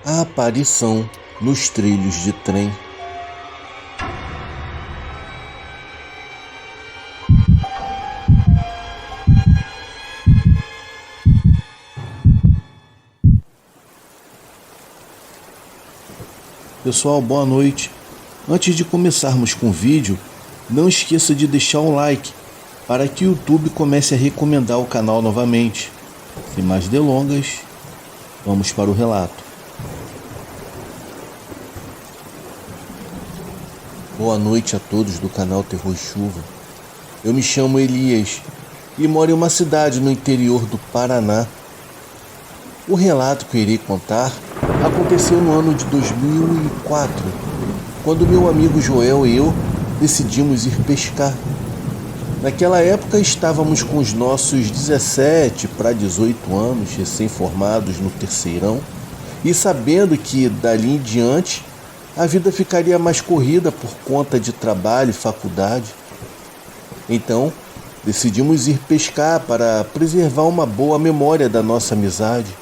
A aparição nos trilhos de trem. Pessoal, boa noite. Antes de começarmos com o vídeo, não esqueça de deixar um like para que o YouTube comece a recomendar o canal novamente. Sem mais delongas, vamos para o relato. Boa noite a todos do canal Terror e Chuva. Eu me chamo Elias e moro em uma cidade no interior do Paraná. O relato que eu irei contar aconteceu no ano de 2004, quando meu amigo Joel e eu decidimos ir pescar. Naquela época estávamos com os nossos 17 para 18 anos, recém-formados no terceirão, e sabendo que dali em diante a vida ficaria mais corrida por conta de trabalho e faculdade. Então, decidimos ir pescar para preservar uma boa memória da nossa amizade.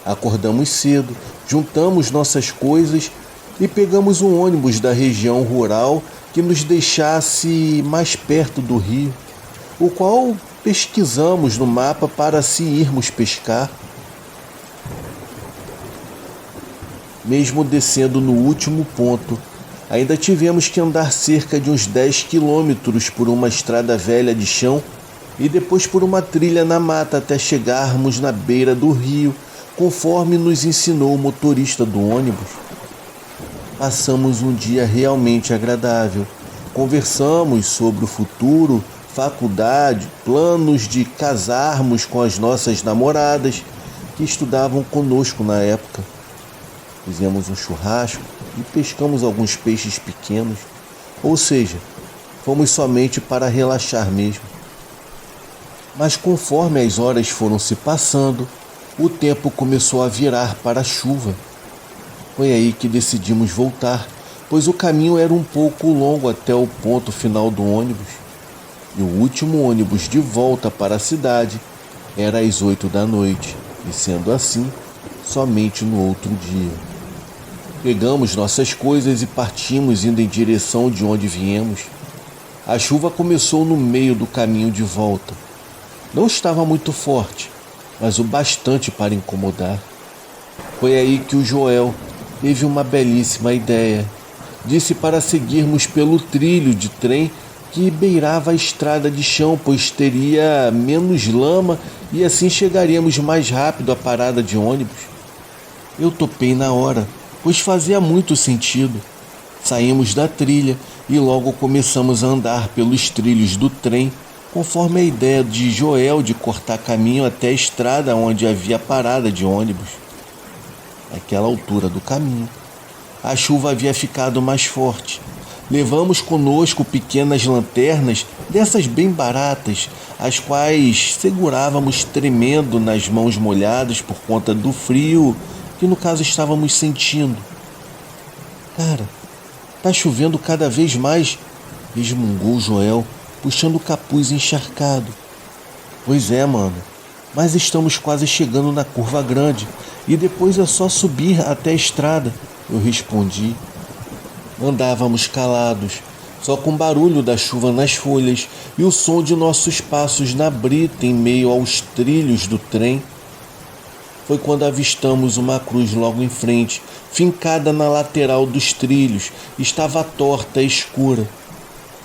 Acordamos cedo, juntamos nossas coisas e pegamos um ônibus da região rural que nos deixasse mais perto do rio, o qual pesquisamos no mapa para assim irmos pescar. Mesmo descendo no último ponto, ainda tivemos que andar cerca de uns 10 quilômetros por uma estrada velha de chão e depois por uma trilha na mata até chegarmos na beira do rio, conforme nos ensinou o motorista do ônibus. Passamos um dia realmente agradável. Conversamos sobre o futuro, faculdade, planos de casarmos com as nossas namoradas que estudavam conosco na época. Fizemos um churrasco e pescamos alguns peixes pequenos, ou seja, fomos somente para relaxar mesmo. Mas conforme as horas foram se passando, o tempo começou a virar para a chuva. Foi aí que decidimos voltar, pois o caminho era um pouco longo até o ponto final do ônibus. E o último ônibus de volta para a cidade era às 8 da noite, e sendo assim, somente no outro dia. Pegamos nossas coisas e partimos indo em direção de onde viemos. A chuva começou no meio do caminho de volta. Não estava muito forte, mas o bastante para incomodar. Foi aí que o Joel teve uma belíssima ideia. Disse para seguirmos pelo trilho de trem que beirava a estrada de chão, pois teria menos lama e assim chegaríamos mais rápido à parada de ônibus. Eu topei na hora, pois fazia muito sentido. Saímos da trilha e logo começamos a andar pelos trilhos do trem, conforme a ideia de Joel de cortar caminho até a estrada onde havia parada de ônibus. Naquela altura do caminho, a chuva havia ficado mais forte. Levamos conosco pequenas lanternas, dessas bem baratas, as quais segurávamos tremendo nas mãos molhadas por conta do frio que no caso estávamos sentindo. Cara, tá chovendo cada vez mais, resmungou Joel, puxando o capuz encharcado. Pois é, mano, mas estamos quase chegando na curva grande e depois é só subir até a estrada, eu respondi. Andávamos calados, só com o barulho da chuva nas folhas e o som de nossos passos na brita em meio aos trilhos do trem. Foi quando avistamos uma cruz logo em frente, fincada na lateral dos trilhos, estava torta e escura.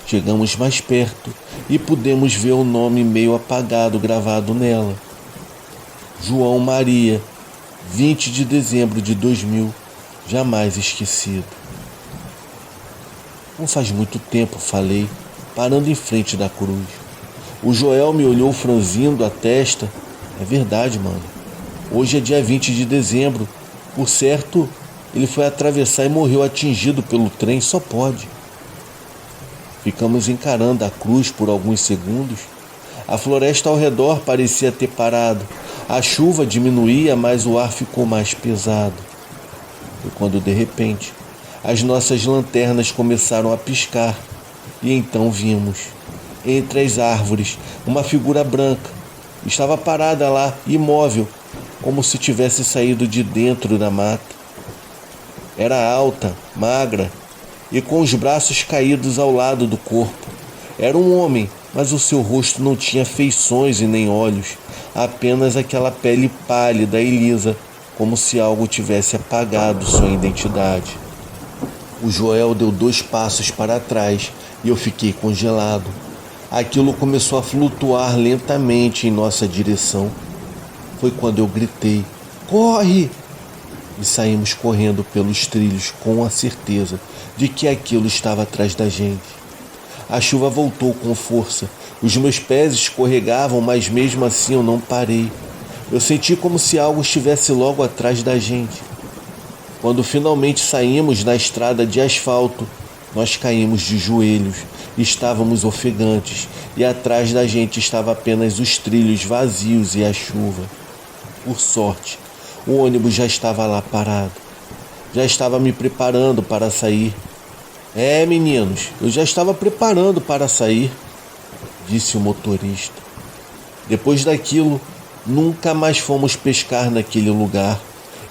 Chegamos mais perto e pudemos ver o nome meio apagado gravado nela. João Maria, 20 de dezembro de 2000, jamais esquecido. Não faz muito tempo, falei, parando em frente da cruz. O Joel me olhou franzindo a testa. É verdade, mano. Hoje é dia 20 de dezembro. Por certo, ele foi atravessar e morreu atingido pelo trem, só pode. Ficamos encarando a cruz por alguns segundos. A floresta ao redor parecia ter parado. A chuva diminuía, mas o ar ficou mais pesado. Foi quando, de repente, as nossas lanternas começaram a piscar. E então vimos, entre as árvores, uma figura branca. Estava parada lá, imóvel, como se tivesse saído de dentro da mata. Era alta, magra e com os braços caídos ao lado do corpo. Era um homem, mas o seu rosto não tinha feições e nem olhos, apenas aquela pele pálida e lisa, como se algo tivesse apagado sua identidade. O Joel deu 2 passos para trás e eu fiquei congelado. Aquilo começou a flutuar lentamente em nossa direção. Foi quando eu gritei: "Corre!" E saímos correndo pelos trilhos com a certeza de que aquilo estava atrás da gente. A chuva voltou com força. Os meus pés escorregavam, mas mesmo assim eu não parei. Eu senti como se algo estivesse logo atrás da gente. Quando finalmente saímos na estrada de asfalto, nós caímos de joelhos. Estávamos ofegantes e atrás da gente estava apenas os trilhos vazios e a chuva. Por sorte, o ônibus já estava lá parado. Já estava me preparando para sair. Meninos, eu já estava preparando para sair", disse o motorista. Depois daquilo, nunca mais fomos pescar naquele lugar.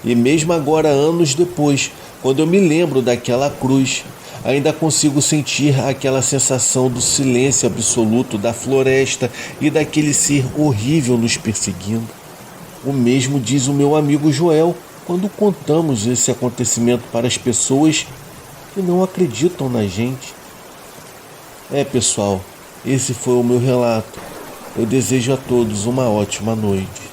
E mesmo agora, anos depois, quando eu me lembro daquela cruz, ainda consigo sentir aquela sensação do silêncio absoluto da floresta e daquele ser horrível nos perseguindo. O mesmo diz o meu amigo Joel quando contamos esse acontecimento para as pessoas que não acreditam na gente. Pessoal, esse foi o meu relato. Eu desejo a todos uma ótima noite.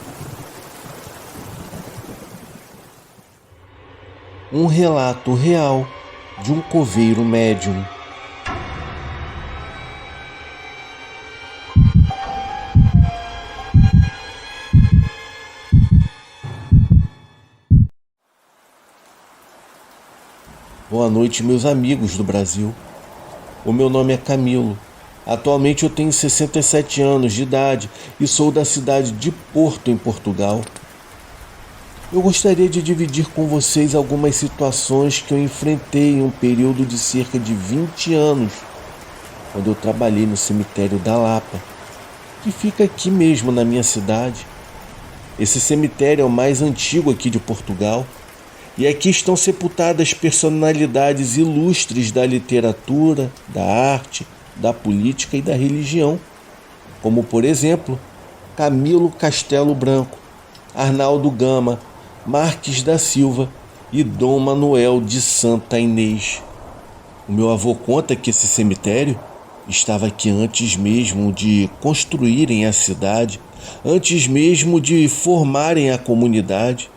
Um relato real de um coveiro médium. Boa noite, meus amigos do Brasil. O meu nome é Camilo. Atualmente eu tenho 67 anos de idade e sou da cidade de Porto, em Portugal. Eu gostaria de dividir com vocês algumas situações que eu enfrentei em um período de cerca de 20 anos, quando eu trabalhei no cemitério da Lapa, que fica aqui mesmo na minha cidade. Esse cemitério é o mais antigo aqui de Portugal, e aqui estão sepultadas personalidades ilustres da literatura, da arte, da política e da religião, como, por exemplo, Camilo Castelo Branco, Arnaldo Gama, Marques da Silva e Dom Manuel de Santa Inês. O meu avô conta que esse cemitério estava aqui antes mesmo de construírem a cidade, antes mesmo de formarem a comunidade.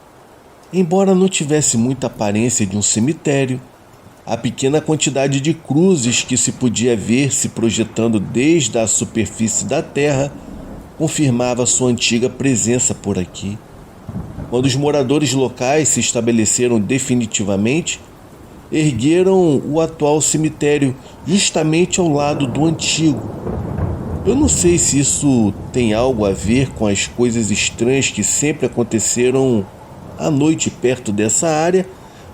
Embora não tivesse muita aparência de um cemitério, a pequena quantidade de cruzes que se podia ver se projetando desde a superfície da terra confirmava sua antiga presença por aqui. Quando os moradores locais se estabeleceram definitivamente, ergueram o atual cemitério justamente ao lado do antigo. Eu não sei se isso tem algo a ver com as coisas estranhas que sempre aconteceram à noite perto dessa área,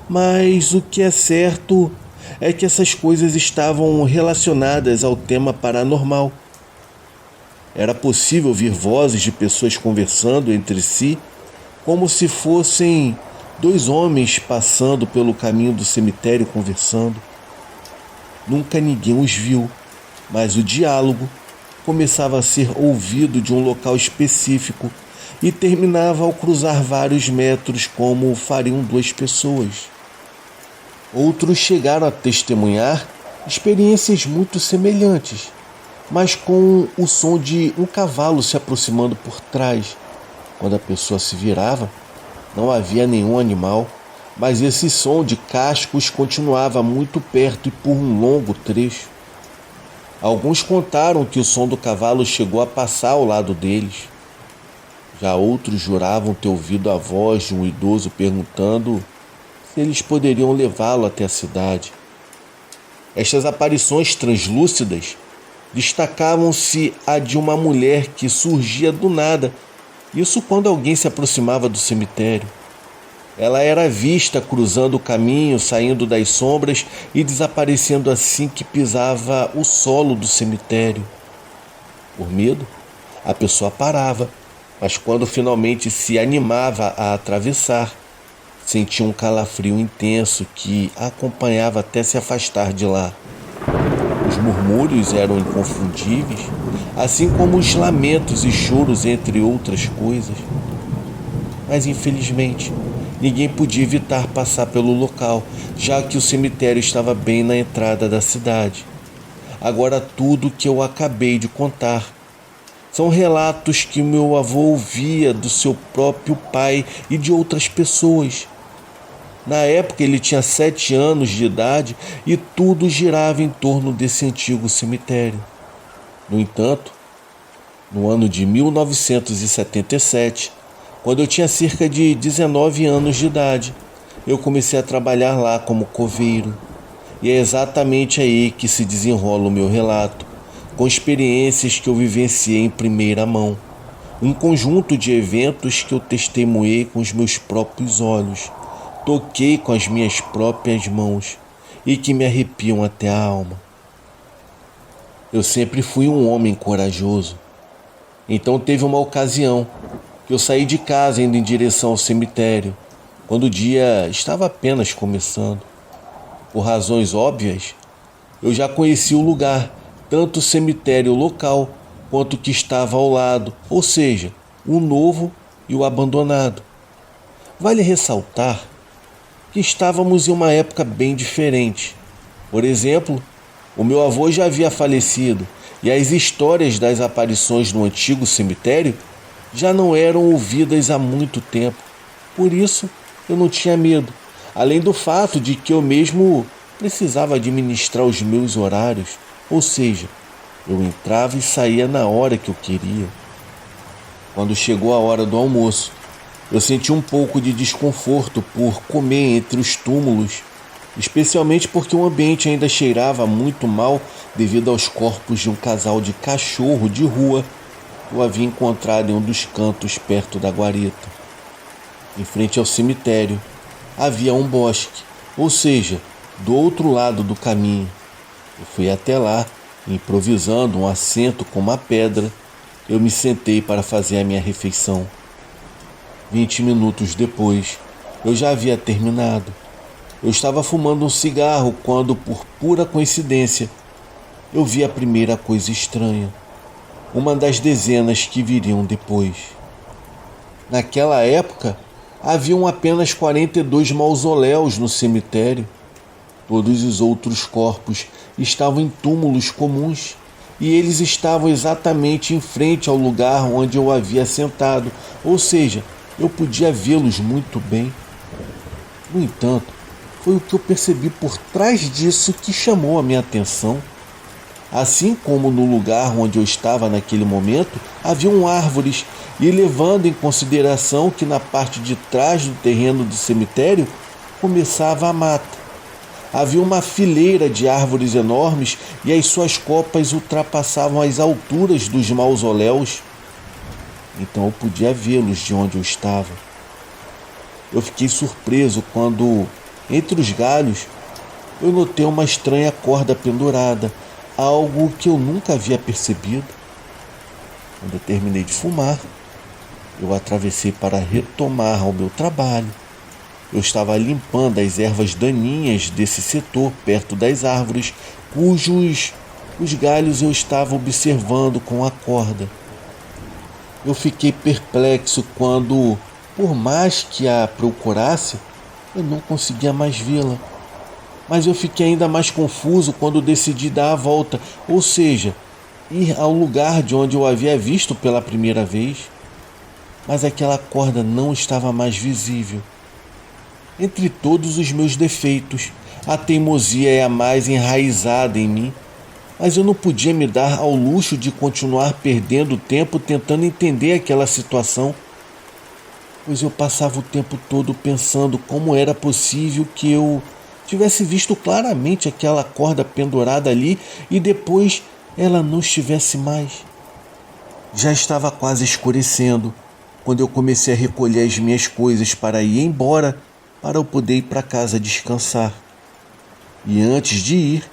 mas o que é certo é que essas coisas estavam relacionadas ao tema paranormal. Era possível ouvir vozes de pessoas conversando entre si, como se fossem 2 homens passando pelo caminho do cemitério conversando. Nunca ninguém os viu, mas o diálogo começava a ser ouvido de um local específico e terminava ao cruzar vários metros, como fariam 2 pessoas. Outros chegaram a testemunhar experiências muito semelhantes, mas com o som de um cavalo se aproximando por trás. Quando a pessoa se virava, não havia nenhum animal, mas esse som de cascos continuava muito perto e por um longo trecho. Alguns contaram que o som do cavalo chegou a passar ao lado deles. Já outros juravam ter ouvido a voz de um idoso perguntando se eles poderiam levá-lo até a cidade. Estas aparições translúcidas destacavam-se a de uma mulher que surgia do nada, isso quando alguém se aproximava do cemitério. Ela era vista cruzando o caminho, saindo das sombras e desaparecendo assim que pisava o solo do cemitério. Por medo, a pessoa parava, mas quando finalmente se animava a atravessar, sentia um calafrio intenso que a acompanhava até se afastar de lá. Os murmúrios eram inconfundíveis, assim como os lamentos e choros, entre outras coisas. Mas infelizmente, ninguém podia evitar passar pelo local, já que o cemitério estava bem na entrada da cidade. Agora tudo que eu acabei de contar são relatos que meu avô ouvia do seu próprio pai e de outras pessoas. Na época ele tinha 7 anos de idade e tudo girava em torno desse antigo cemitério. No entanto, no ano de 1977, quando eu tinha cerca de 19 anos de idade, eu comecei a trabalhar lá como coveiro. E é exatamente aí que se desenrola o meu relato, com experiências que eu vivenciei em primeira mão. Um conjunto de eventos que eu testemunhei com os meus próprios olhos, toquei com as minhas próprias mãos e que me arrepiam até a alma. Eu sempre fui um homem corajoso. Então teve uma ocasião que eu saí de casa indo em direção ao cemitério, quando o dia estava apenas começando. Por razões óbvias, eu já conhecia o lugar, tanto o cemitério local quanto o que estava ao lado, ou seja, o novo e o abandonado. Vale ressaltar que estávamos em uma época bem diferente. Por exemplo, o meu avô já havia falecido e as histórias das aparições no antigo cemitério já não eram ouvidas há muito tempo. Por isso, eu não tinha medo, além do fato de que eu mesmo precisava administrar os meus horários, ou seja, eu entrava e saía na hora que eu queria. Quando chegou a hora do almoço, eu senti um pouco de desconforto por comer entre os túmulos, especialmente porque o ambiente ainda cheirava muito mal devido aos corpos de um casal de cachorro de rua que eu havia encontrado em um dos cantos perto da guarita. Em frente ao cemitério havia um bosque, ou seja, do outro lado do caminho. Eu fui até lá, improvisando um assento com uma pedra, eu me sentei para fazer a minha refeição. 20 minutos depois, eu já havia terminado. Eu estava fumando um cigarro quando, por pura coincidência, eu vi a primeira coisa estranha. Uma das dezenas que viriam depois. Naquela época, haviam apenas 42 mausoléus no cemitério. Todos os outros corpos estavam em túmulos comuns e eles estavam exatamente em frente ao lugar onde eu havia sentado, ou seja, eu podia vê-los muito bem. No entanto, foi o que eu percebi por trás disso que chamou a minha atenção. Assim como no lugar onde eu estava naquele momento, haviam árvores, e levando em consideração que na parte de trás do terreno do cemitério começava a mata. Havia uma fileira de árvores enormes e as suas copas ultrapassavam as alturas dos mausoléus. Então eu podia vê-los de onde eu estava. Eu fiquei surpreso quando, entre os galhos, eu notei uma estranha corda pendurada, algo que eu nunca havia percebido. Quando eu terminei de fumar, eu atravessei para retomar o meu trabalho. Eu estava limpando as ervas daninhas desse setor perto das árvores, cujos os galhos eu estava observando com a corda. Eu fiquei perplexo quando, por mais que a procurasse, eu não conseguia mais vê-la. Mas eu fiquei ainda mais confuso quando decidi dar a volta, ou seja, ir ao lugar de onde eu havia visto pela primeira vez. Mas aquela corda não estava mais visível. Entre todos os meus defeitos, a teimosia é a mais enraizada em mim, mas eu não podia me dar ao luxo de continuar perdendo tempo tentando entender aquela situação, pois eu passava o tempo todo pensando como era possível que eu tivesse visto claramente aquela corda pendurada ali e depois ela não estivesse mais. Já estava quase escurecendo quando eu comecei a recolher as minhas coisas para ir embora, para eu poder ir para casa descansar. E antes de ir,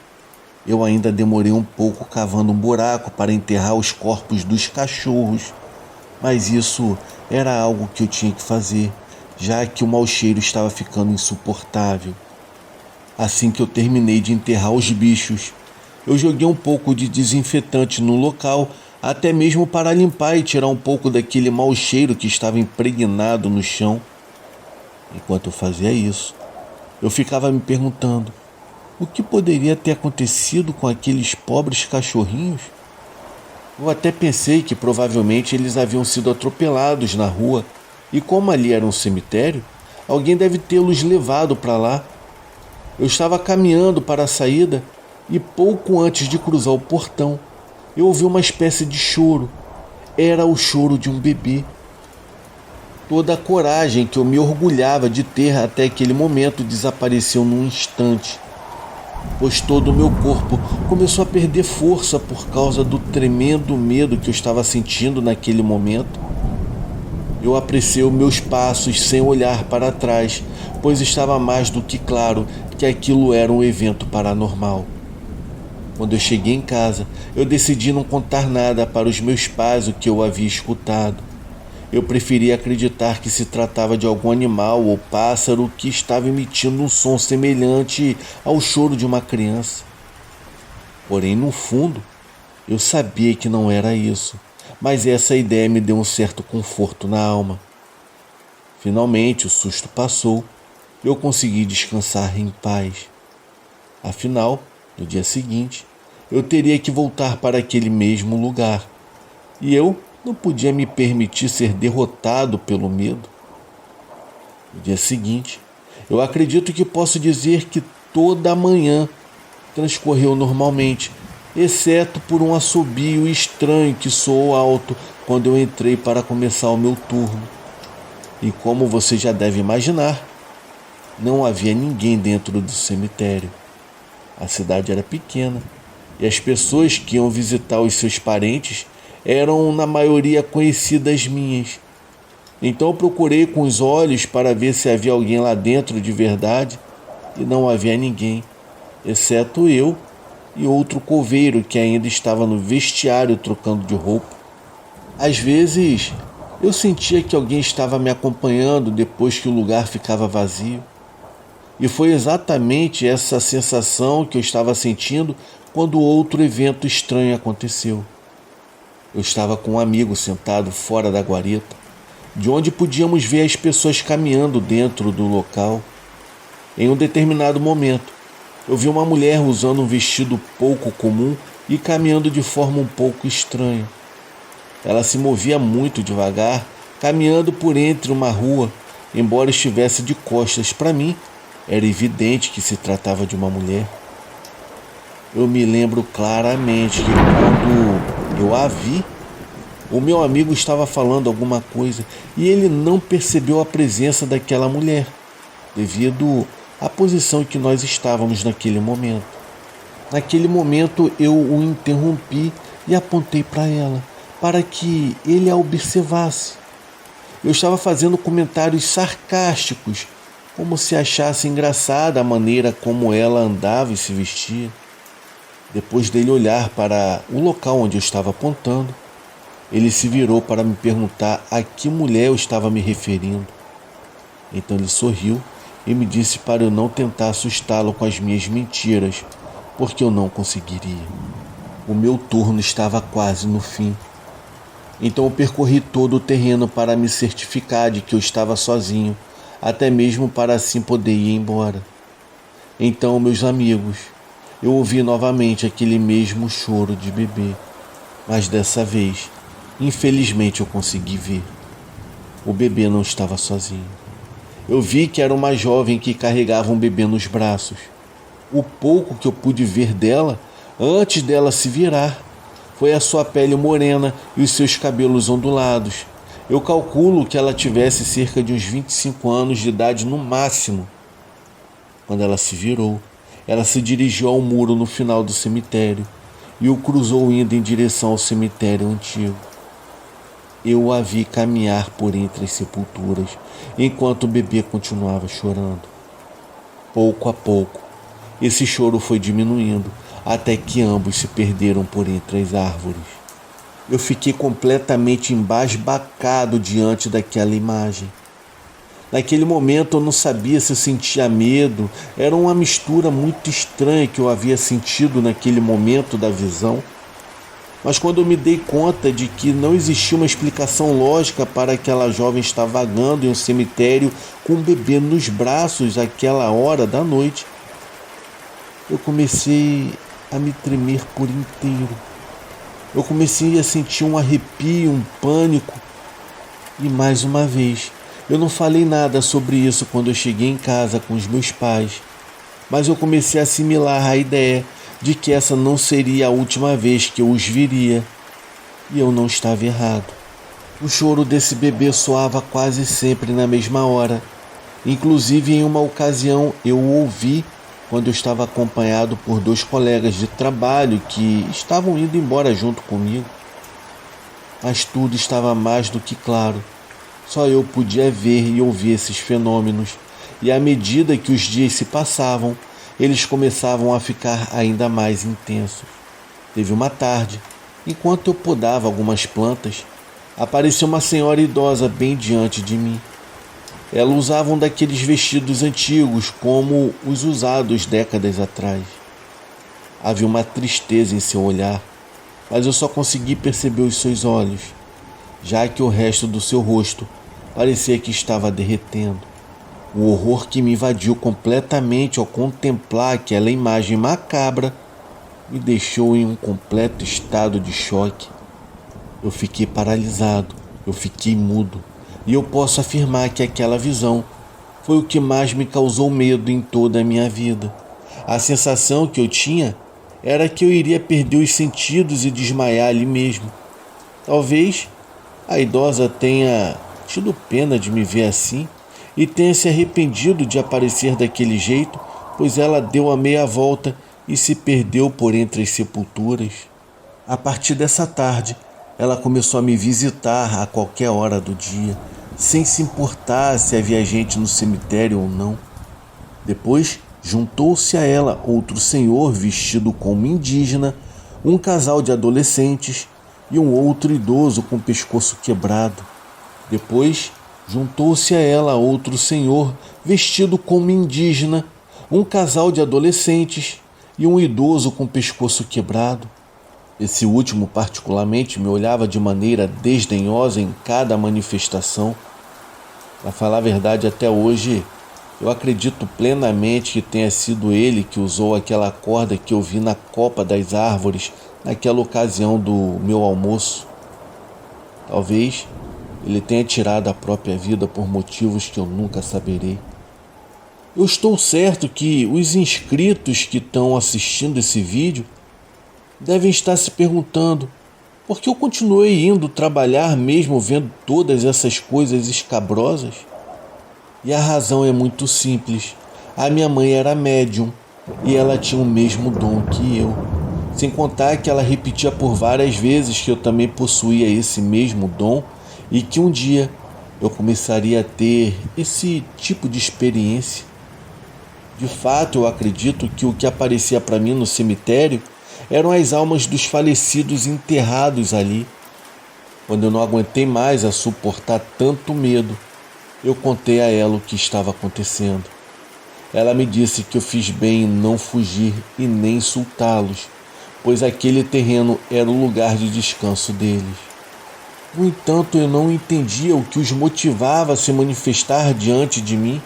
Eu ainda demorei um pouco cavando um buraco para enterrar os corpos dos cachorros, mas isso era algo que eu tinha que fazer, já que o mau cheiro estava ficando insuportável. Assim que eu terminei de enterrar os bichos, eu joguei um pouco de desinfetante no local, até mesmo para limpar e tirar um pouco daquele mau cheiro que estava impregnado no chão. Enquanto eu fazia isso, eu ficava me perguntando: o que poderia ter acontecido com aqueles pobres cachorrinhos? Eu até pensei que provavelmente eles haviam sido atropelados na rua, e como ali era um cemitério, alguém deve tê-los levado para lá. Eu estava caminhando para a saída e pouco antes de cruzar o portão, eu ouvi uma espécie de choro. Era o choro de um bebê. Toda a coragem que eu me orgulhava de ter até aquele momento desapareceu num instante, pois todo o meu corpo começou a perder força por causa do tremendo medo que eu estava sentindo naquele momento. Eu apressei os meus passos sem olhar para trás, pois estava mais do que claro que aquilo era um evento paranormal. Quando eu cheguei em casa, eu decidi não contar nada para os meus pais o que eu havia escutado. Eu preferia acreditar que se tratava de algum animal ou pássaro que estava emitindo um som semelhante ao choro de uma criança. Porém, no fundo, eu sabia que não era isso, mas essa ideia me deu um certo conforto na alma. Finalmente, o susto passou e eu consegui descansar em paz. Afinal, no dia seguinte, eu teria que voltar para aquele mesmo lugar, e eu não podia me permitir ser derrotado pelo medo. No dia seguinte, eu acredito que posso dizer que toda a manhã transcorreu normalmente, exceto por um assobio estranho que soou alto quando eu entrei para começar o meu turno. E como você já deve imaginar, não havia ninguém dentro do cemitério. A cidade era pequena e as pessoas que iam visitar os seus parentes eram na maioria conhecidas minhas. Então eu procurei com os olhos para ver se havia alguém lá dentro de verdade, e não havia ninguém, exceto eu e outro coveiro que ainda estava no vestiário trocando de roupa. Às vezes eu sentia que alguém estava me acompanhando depois que o lugar ficava vazio. E foi exatamente essa sensação que eu estava sentindo quando outro evento estranho aconteceu. Eu estava com um amigo sentado fora da guarita, de onde podíamos ver as pessoas caminhando dentro do local. Em um determinado momento, eu vi uma mulher usando um vestido pouco comum e caminhando de forma um pouco estranha. Ela se movia muito devagar, caminhando por entre uma rua, embora estivesse de costas para mim. Era evidente que se tratava de uma mulher. Eu me lembro claramente que quando eu a vi, o meu amigo estava falando alguma coisa e ele não percebeu a presença daquela mulher, devido à posição em que nós estávamos naquele momento. Naquele momento eu o interrompi e apontei para ela, para que ele a observasse. Eu estava fazendo comentários sarcásticos, como se achasse engraçada a maneira como ela andava e se vestia. Depois dele olhar para o local onde eu estava apontando, ele se virou para me perguntar a que mulher eu estava me referindo. Então ele sorriu e me disse para eu não tentar assustá-lo com as minhas mentiras, porque eu não conseguiria. O meu turno estava quase no fim. Então eu percorri todo o terreno para me certificar de que eu estava sozinho, até mesmo para assim poder ir embora. Então, meus amigos, eu ouvi novamente aquele mesmo choro de bebê, mas dessa vez, infelizmente, eu consegui ver. O bebê não estava sozinho. Eu vi que era uma jovem que carregava um bebê nos braços. O pouco que eu pude ver dela, antes dela se virar, foi a sua pele morena e os seus cabelos ondulados. Eu calculo que ela tivesse cerca de uns 25 anos de idade no máximo. Quando ela se virou, ela se dirigiu ao muro no final do cemitério e o cruzou indo em direção ao cemitério antigo. Eu a vi caminhar por entre as sepulturas, enquanto o bebê continuava chorando. Pouco a pouco, esse choro foi diminuindo, até que ambos se perderam por entre as árvores. Eu fiquei completamente embasbacado diante daquela imagem. Naquele momento eu não sabia se eu sentia medo, era uma mistura muito estranha que eu havia sentido naquele momento da visão. Mas quando eu me dei conta de que não existia uma explicação lógica para aquela jovem estar vagando em um cemitério com um bebê nos braços àquela hora da noite, eu comecei a me tremer por inteiro. Eu comecei a sentir um arrepio, um pânico. E mais uma vez, eu não falei nada sobre isso quando eu cheguei em casa com os meus pais, mas eu comecei a assimilar a ideia de que essa não seria a última vez que eu os viria. E eu não estava errado. O choro desse bebê soava quase sempre na mesma hora. Inclusive, em uma ocasião, eu o ouvi quando eu estava acompanhado por 2 colegas de trabalho que estavam indo embora junto comigo. Mas tudo estava mais do que claro. Só eu podia ver e ouvir esses fenômenos, e à medida que os dias se passavam, eles começavam a ficar ainda mais intensos. Teve uma tarde, enquanto eu podava algumas plantas, apareceu uma senhora idosa bem diante de mim. Ela usava um daqueles vestidos antigos, como os usados décadas atrás. Havia uma tristeza em seu olhar, mas eu só consegui perceber os seus olhos, já que o resto do seu rosto parecia que estava derretendo. O horror que me invadiu completamente ao contemplar aquela imagem macabra me deixou em um completo estado de choque. Eu fiquei paralisado, eu fiquei mudo, e eu posso afirmar que aquela visão foi o que mais me causou medo em toda a minha vida. A sensação que eu tinha era que eu iria perder os sentidos e desmaiar ali mesmo. Talvez a idosa tenha tido pena de me ver assim e tenha se arrependido de aparecer daquele jeito, pois ela deu a meia volta e se perdeu por entre as sepulturas. A partir dessa tarde, ela começou a me visitar a qualquer hora do dia, sem se importar se havia gente no cemitério ou não. Depois, juntou-se a ela outro senhor vestido como indígena, um casal de adolescentes e um outro idoso com o pescoço quebrado. Depois, juntou-se a ela outro senhor vestido como indígena, um casal de adolescentes e um idoso com o pescoço quebrado. Esse último particularmente me olhava de maneira desdenhosa em cada manifestação. Para falar a verdade, até hoje, eu acredito plenamente que tenha sido ele que usou aquela corda que eu vi na copa das árvores naquela ocasião do meu almoço. Talvez ele tenha tirado a própria vida por motivos que eu nunca saberei. Eu estou certo que os inscritos que estão assistindo esse vídeo devem estar se perguntando por que eu continuei indo trabalhar mesmo vendo todas essas coisas escabrosas. E a razão é muito simples. A minha mãe era médium e ela tinha o mesmo dom que eu. Sem contar que ela repetia por várias vezes que eu também possuía esse mesmo dom e que um dia eu começaria a ter esse tipo de experiência. De fato, eu acredito que o que aparecia para mim no cemitério eram as almas dos falecidos enterrados ali. Quando eu não aguentei mais a suportar tanto medo, eu contei a ela o que estava acontecendo. Ela me disse que eu fiz bem em não fugir e nem insultá-los, pois aquele terreno era o lugar de descanso deles. No entanto, eu não entendia o que os motivava a se manifestar diante de mim,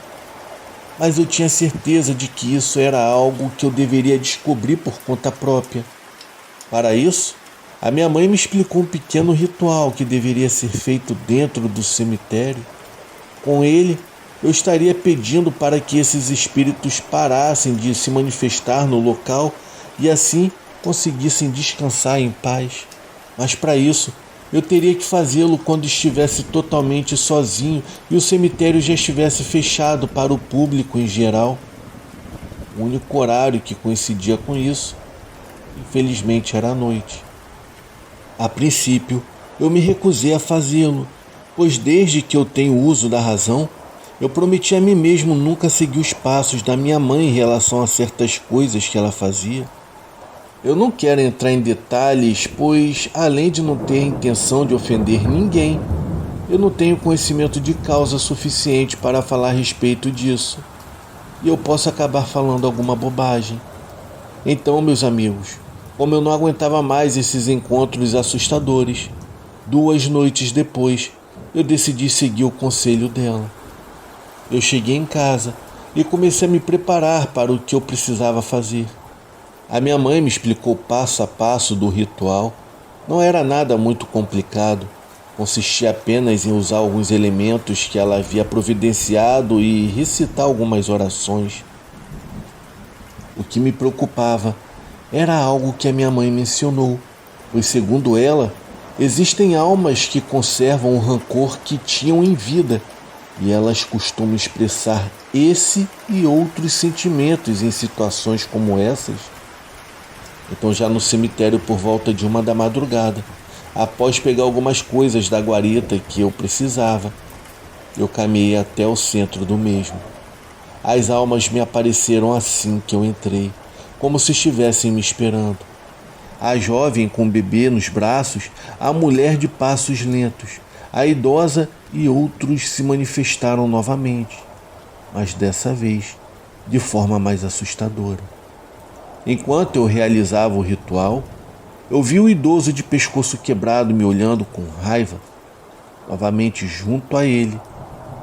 mas eu tinha certeza de que isso era algo que eu deveria descobrir por conta própria. Para isso, a minha mãe me explicou um pequeno ritual que deveria ser feito dentro do cemitério. Com ele, eu estaria pedindo para que esses espíritos parassem de se manifestar no local e assim conseguissem descansar em paz. Mas para isso, eu teria que fazê-lo quando estivesse totalmente sozinho e o cemitério já estivesse fechado para o público em geral. O único horário que coincidia com isso, infelizmente, era a noite. A princípio, eu me recusei a fazê-lo, pois desde que eu tenho uso da razão, eu prometi a mim mesmo nunca seguir os passos da minha mãe em relação a certas coisas que ela fazia. Eu não quero entrar em detalhes, pois, além de não ter a intenção de ofender ninguém, eu não tenho conhecimento de causa suficiente para falar a respeito disso. E eu posso acabar falando alguma bobagem. Então, meus amigos, como eu não aguentava mais esses encontros assustadores, 2 noites depois, eu decidi seguir o conselho dela. Eu cheguei em casa e comecei a me preparar para o que eu precisava fazer. A minha mãe me explicou passo a passo do ritual. Não era nada muito complicado. Consistia apenas em usar alguns elementos que ela havia providenciado e recitar algumas orações. O que me preocupava era algo que a minha mãe mencionou, pois, segundo ela, existem almas que conservam o rancor que tinham em vida e elas costumam expressar esse e outros sentimentos em situações como essas. Então, já no cemitério por volta de 1 da madrugada, após pegar algumas coisas da guarita que eu precisava, eu caminhei até o centro do mesmo. As almas me apareceram assim que eu entrei, como se estivessem me esperando. A jovem com o bebê nos braços, a mulher de passos lentos, a idosa e outros se manifestaram novamente, mas dessa vez de forma mais assustadora. Enquanto eu realizava o ritual, eu vi o idoso de pescoço quebrado me olhando com raiva. Novamente, junto a ele,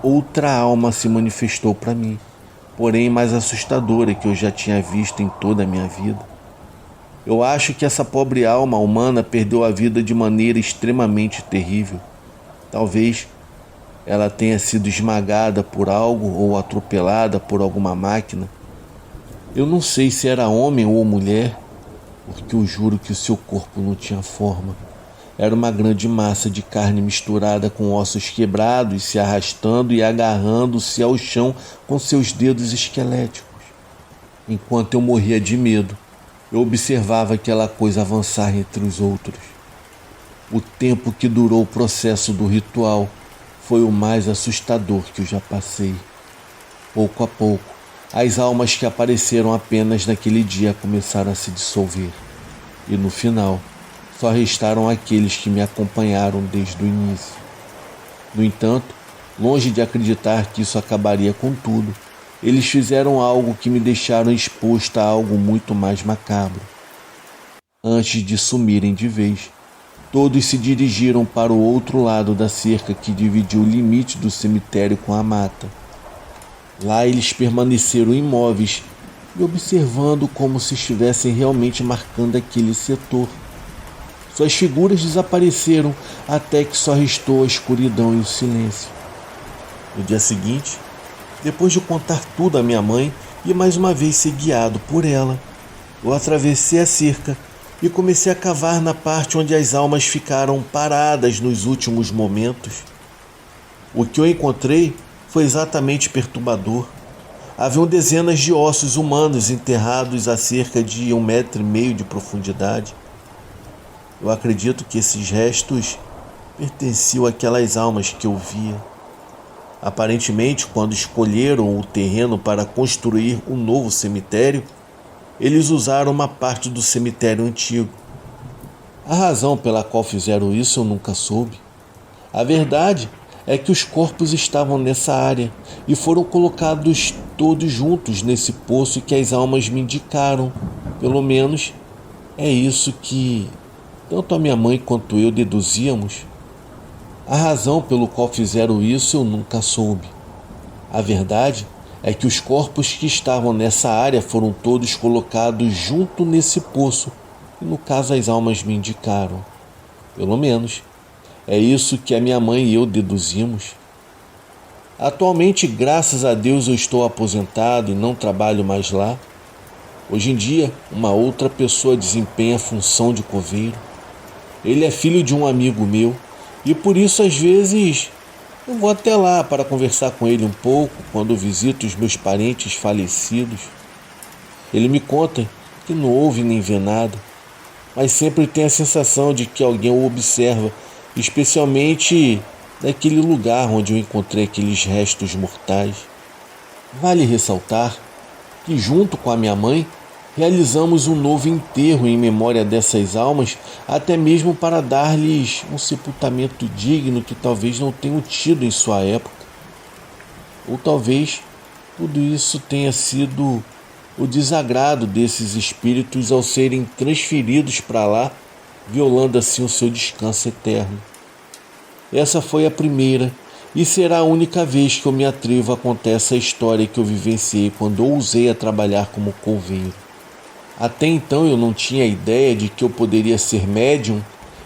outra alma se manifestou para mim, porém mais assustadora que eu já tinha visto em toda a minha vida. Eu acho que essa pobre alma humana perdeu a vida de maneira extremamente terrível. Talvez ela tenha sido esmagada por algo ou atropelada por alguma máquina. Eu não sei se era homem ou mulher, porque eu juro que o seu corpo não tinha forma. Era uma grande massa de carne misturada com ossos quebrados, se arrastando e agarrando-se ao chão com seus dedos esqueléticos. Enquanto eu morria de medo, eu observava aquela coisa avançar entre os outros. O tempo que durou o processo do ritual foi o mais assustador que eu já passei. Pouco a pouco, as almas que apareceram apenas naquele dia começaram a se dissolver. E no final, só restaram aqueles que me acompanharam desde o início. No entanto, longe de acreditar que isso acabaria com tudo, eles fizeram algo que me deixaram exposto a algo muito mais macabro. Antes de sumirem de vez, todos se dirigiram para o outro lado da cerca que dividia o limite do cemitério com a mata. Lá eles permaneceram imóveis e observando como se estivessem realmente marcando aquele setor. Suas figuras desapareceram até que só restou a escuridão e o silêncio. No dia seguinte, depois de contar tudo à minha mãe e mais uma vez ser guiado por ela, eu atravessei a cerca e comecei a cavar na parte onde as almas ficaram paradas nos últimos momentos. O que eu encontrei foi exatamente perturbador. Haviam dezenas de ossos humanos enterrados a cerca de 1,5 metro de profundidade. Eu acredito que esses restos pertenciam àquelas almas que eu via. Aparentemente, quando escolheram o terreno para construir um novo cemitério, eles usaram uma parte do cemitério antigo. A razão pela qual fizeram isso eu nunca soube. A verdade é que os corpos estavam nessa área e foram colocados todos juntos nesse poço que as almas me indicaram. Pelo menos é isso que tanto a minha mãe quanto eu deduzíamos. A razão pelo qual fizeram isso eu nunca soube. A verdade é que os corpos que estavam nessa área foram todos colocados junto nesse poço, e no caso as almas me indicaram. Pelo menos é isso que a minha mãe e eu deduzimos. Atualmente, graças a Deus, eu estou aposentado e não trabalho mais lá. Hoje em dia, uma outra pessoa desempenha a função de coveiro. Ele é filho de um amigo meu e por isso às vezes eu vou até lá para conversar com ele um pouco quando visito os meus parentes falecidos. Ele me conta que não ouve nem vê nada, mas sempre tem a sensação de que alguém o observa, especialmente daquele lugar onde eu encontrei aqueles restos mortais. Vale ressaltar que, junto com a minha mãe, Realizamos um novo enterro em memória dessas almas, até mesmo para dar-lhes um sepultamento digno que talvez não tenham tido em sua época. Ou talvez tudo isso tenha sido o desagrado desses espíritos ao serem transferidos para lá, violando assim o seu descanso eterno. Essa foi a primeira e será a única vez que eu me atrevo a contar essa história que eu vivenciei quando ousei a trabalhar como coveiro. Até então eu não tinha ideia de que eu poderia ser médium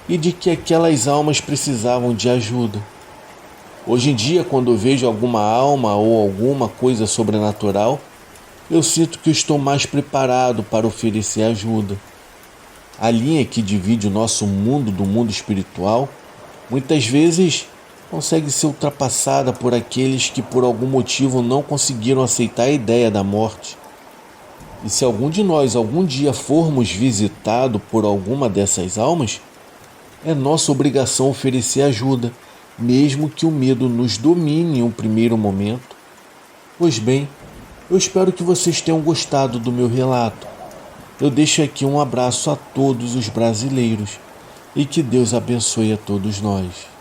e de que aquelas almas precisavam de ajuda. Hoje em dia, quando eu vejo alguma alma ou alguma coisa sobrenatural, eu sinto que eu estou mais preparado para oferecer ajuda. A linha que divide o nosso mundo do mundo espiritual muitas vezes consegue ser ultrapassada por aqueles que por algum motivo não conseguiram aceitar a ideia da morte. E se algum de nós algum dia formos visitado por alguma dessas almas, é nossa obrigação oferecer ajuda, mesmo que o medo nos domine em um primeiro momento. Pois bem, eu espero que vocês tenham gostado do meu relato. Eu deixo aqui um abraço a todos os brasileiros e que Deus abençoe a todos nós.